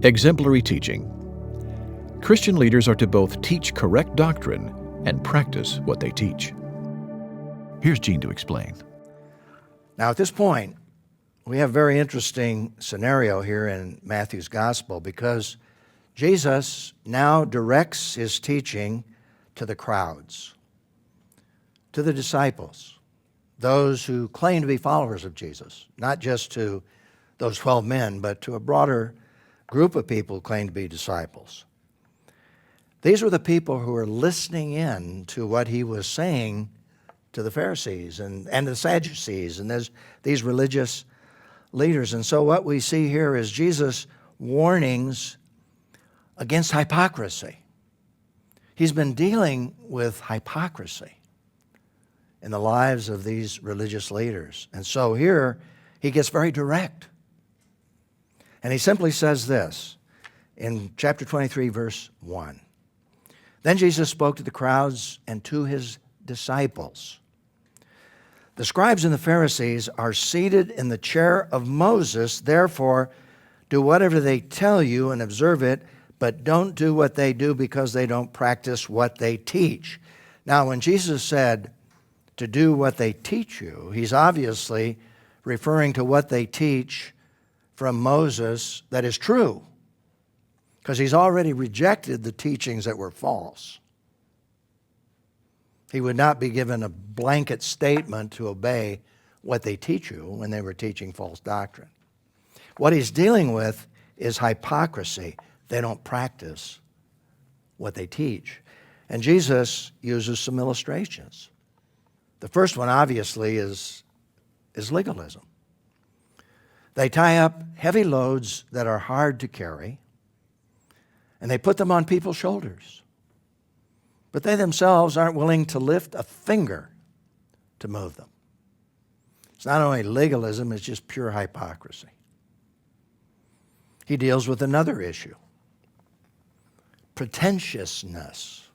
Exemplary Teaching. Christian leaders are to both teach correct doctrine and practice what they teach. Here's Gene to explain. Now, at this point, we have a very interesting scenario here in Matthew's Gospel because Jesus now directs his teaching to the crowds, to the disciples, those who claim to be followers of Jesus, not just to those 12 men, but to a broader group of people who claim to be disciples. These were the people who were listening in to what he was saying to the Pharisees and the Sadducees and these religious leaders. And so what we see here is Jesus' warnings against hypocrisy. He's been dealing with hypocrisy in the lives of these religious leaders. And so here he gets very direct. And he simply says this in chapter 23, verse 1. Then Jesus spoke to the crowds and to his disciples. The scribes and the Pharisees are seated in the chair of Moses. Therefore, do whatever they tell you and observe it, but don't do what they do because they don't practice what they teach. Now, when Jesus said to do what they teach you, he's obviously referring to what they teach from Moses that is true, because he's already rejected the teachings that were false. He would not be given a blanket statement to obey what they teach you when they were teaching false doctrine. What he's dealing with is hypocrisy. They don't practice what they teach. And Jesus uses some illustrations. The first one, obviously, is legalism. They tie up heavy loads that are hard to carry, and they put them on people's shoulders. But they themselves aren't willing to lift a finger to move them. It's not only legalism, it's just pure hypocrisy. He deals with another issue, pretentiousness.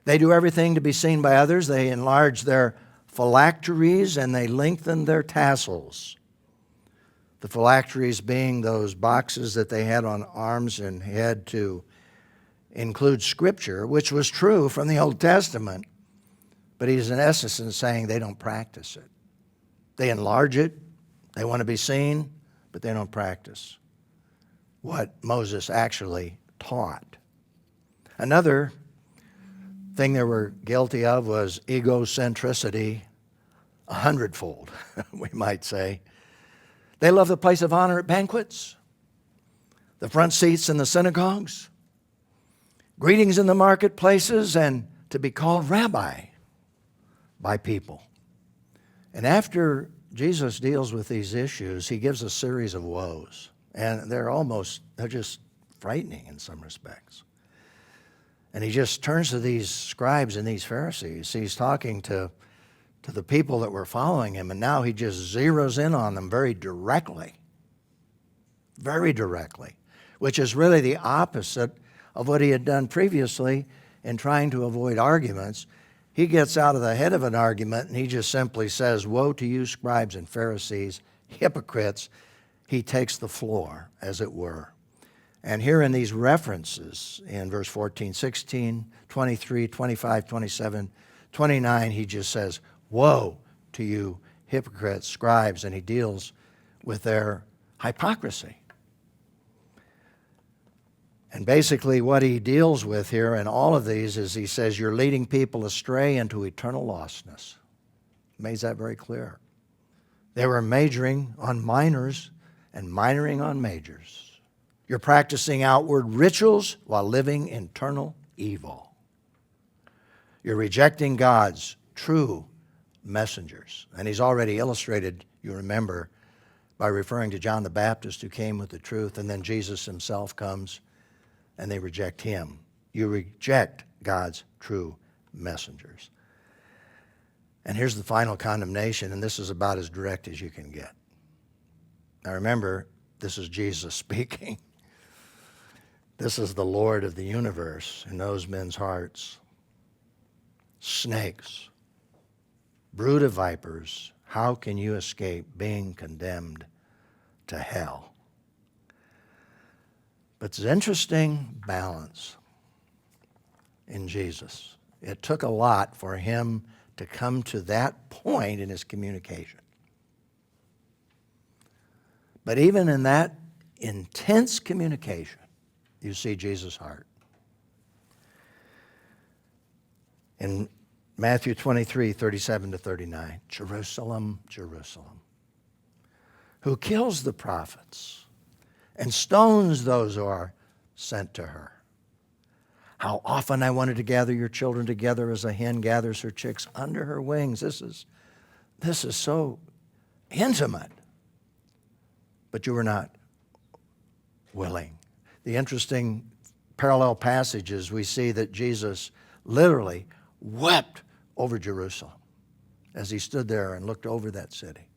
They do everything to be seen by others. They enlarge their phylacteries and they lengthen their tassels. The phylacteries being those boxes that they had on arms and head to include Scripture, which was true from the Old Testament, but he's in essence saying they don't practice it. They enlarge it, they want to be seen, but they don't practice what Moses actually taught. Another thing they were guilty of was egocentricity, 100-fold, we might say. They love the place of honor at banquets, the front seats in the synagogues, greetings in the marketplaces, and to be called rabbi by people. And after Jesus deals with these issues, he gives a series of woes. And they're just frightening in some respects. And he just turns to these scribes and these Pharisees. He's talking to the people that were following him, and now he just zeroes in on them very directly, which is really the opposite of what he had done previously in trying to avoid arguments. He gets out of the head of an argument, and he just simply says, "Woe to you, scribes and Pharisees, hypocrites." He takes the floor, as it were. And here in these references, in verse 14, 16, 23, 25, 27, 29, he just says, "Woe to you, hypocrites, scribes," and he deals with their hypocrisy. And basically what he deals with here in all of these is he says, you're leading people astray into eternal lostness. He makes that very clear. They were majoring on minors and minoring on majors. You're practicing outward rituals while living internal evil. You're rejecting God's true messengers. And he's already illustrated, you remember, by referring to John the Baptist who came with the truth, and then Jesus himself comes and they reject him. You reject God's true messengers. And here's the final condemnation, and this is about as direct as you can get. Now remember, this is Jesus speaking. This is the Lord of the universe who knows men's hearts. Snakes, brood of vipers, how can you escape being condemned to hell? But it's an interesting balance in Jesus. It took a lot for him to come to that point in his communication. But even in that intense communication, you see Jesus' heart. In Matthew 23, 37 to 39, Jerusalem, Jerusalem, who kills the prophets and stones those who are sent to her. How often I wanted to gather your children together as a hen gathers her chicks under her wings. This is so intimate. But you were not willing. The interesting parallel passages, we see that Jesus literally wept over Jerusalem as he stood there and looked over that city.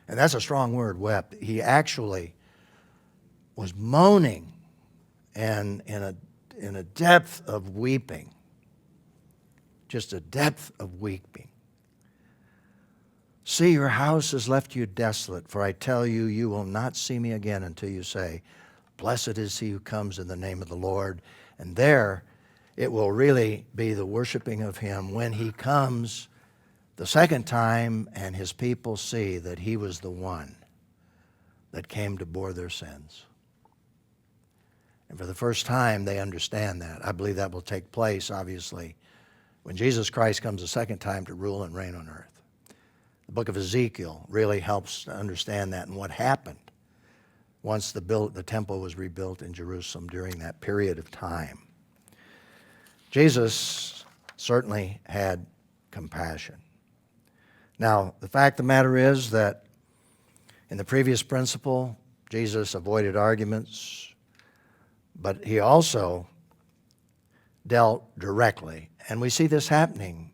And that's a strong word, wept. He actually was moaning and in a depth of weeping, just a depth of weeping. See, your house has left you desolate, for I tell you, you will not see me again until you say, blessed is he who comes in the name of the Lord. And there it will really be the worshiping of him when he comes the second time and his people see that he was the one that came to bore their sins. And for the first time, they understand that. I believe that will take place, obviously, when Jesus Christ comes a second time to rule and reign on earth. The book of Ezekiel really helps to understand that and what happened once the temple was rebuilt in Jerusalem during that period of time. Jesus certainly had compassion. Now, the fact of the matter is that in the previous principle, Jesus avoided arguments, but he also dealt directly. And we see this happening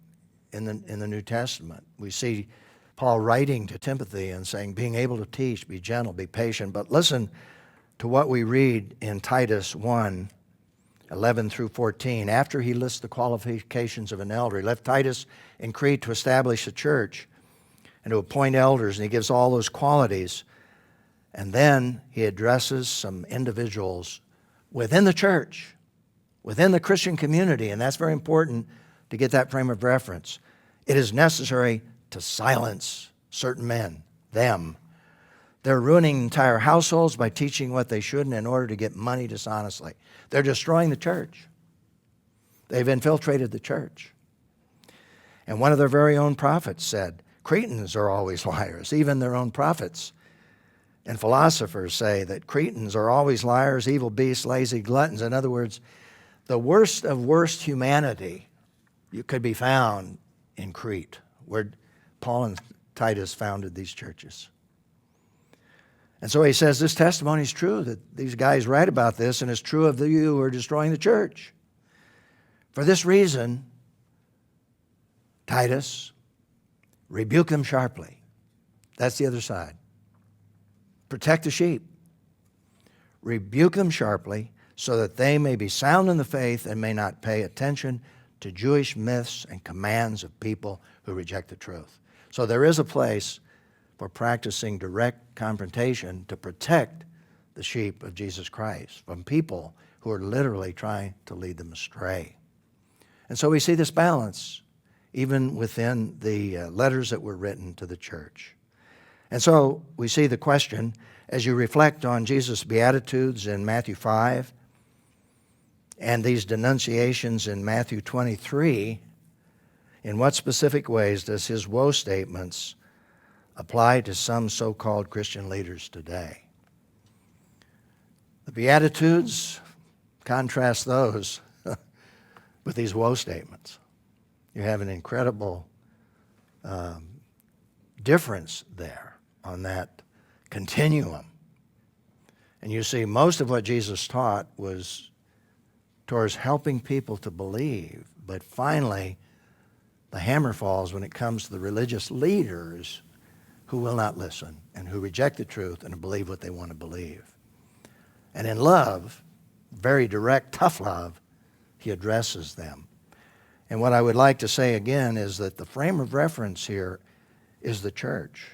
in the New Testament. We see Paul writing to Timothy and saying, being able to teach, be gentle, be patient. But listen to what we read in Titus 1, 11 through 14. After he lists the qualifications of an elder, he left Titus in Crete to establish a church and to appoint elders, and he gives all those qualities. And then he addresses some individuals within the church, within the Christian community, and that's very important to get that frame of reference. It is necessary to silence certain men, them. They're ruining entire households by teaching what they shouldn't in order to get money dishonestly. They're destroying the church. They've infiltrated the church. And one of their very own prophets said, Cretins are always liars, even their own prophets. And philosophers say that Cretins are always liars, evil beasts, lazy gluttons. In other words, the worst of worst humanity could be found in Crete, where Paul and Titus founded these churches. And so he says this testimony is true, that these guys write about this, and it's true of you who are destroying the church. For this reason, Titus, rebuke them sharply. That's the other side. Protect the sheep. Rebuke them sharply so that they may be sound in the faith and may not pay attention to Jewish myths and commands of people who reject the truth. So there is a place for practicing direct confrontation to protect the sheep of Jesus Christ from people who are literally trying to lead them astray. And so we see this balance even within the letters that were written to the church. And so we see the question, as you reflect on Jesus' Beatitudes in Matthew 5 and these denunciations in Matthew 23, in what specific ways does his woe statements apply to some so-called Christian leaders today? The Beatitudes, contrast those with these woe statements. You have an incredible difference there on that continuum. And you see, most of what Jesus taught was towards helping people to believe. But finally, the hammer falls when it comes to the religious leaders who will not listen and who reject the truth and believe what they want to believe. And in love, very direct, tough love, he addresses them. And what I would like to say again is that the frame of reference here is the church,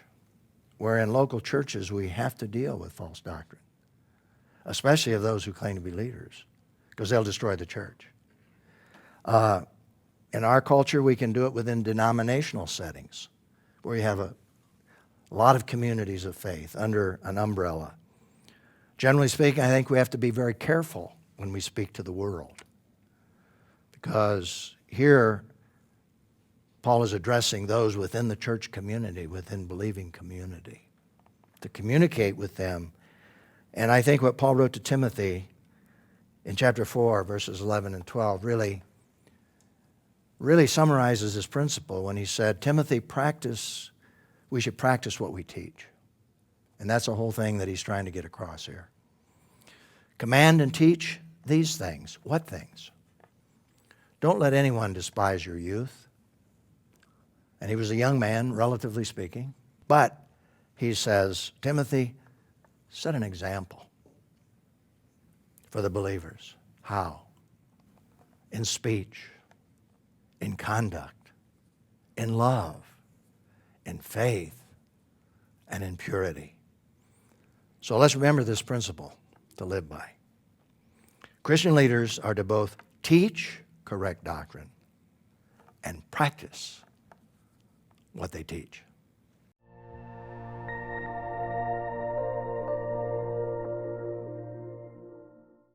where in local churches we have to deal with false doctrine. especially of those who claim to be leaders, because they'll destroy the church. In our culture, we can do it within denominational settings, where you have a lot of communities of faith under an umbrella. Generally speaking, I think we have to be very careful when we speak to the world, because here Paul is addressing those within the church community, within believing community, to communicate with them. And I think what Paul wrote to Timothy in chapter 4, verses 11 and 12, really summarizes this principle when he said, Timothy, we should practice what we teach. And that's the whole thing that he's trying to get across here. Command and teach these things. What things? Don't let anyone despise your youth. And he was a young man, relatively speaking. But he says, Timothy, set an example for the believers. How? In speech, in conduct, in love, in faith, and in purity. So let's remember this principle to live by. Christian leaders are to both teach correct doctrine and practice what they teach.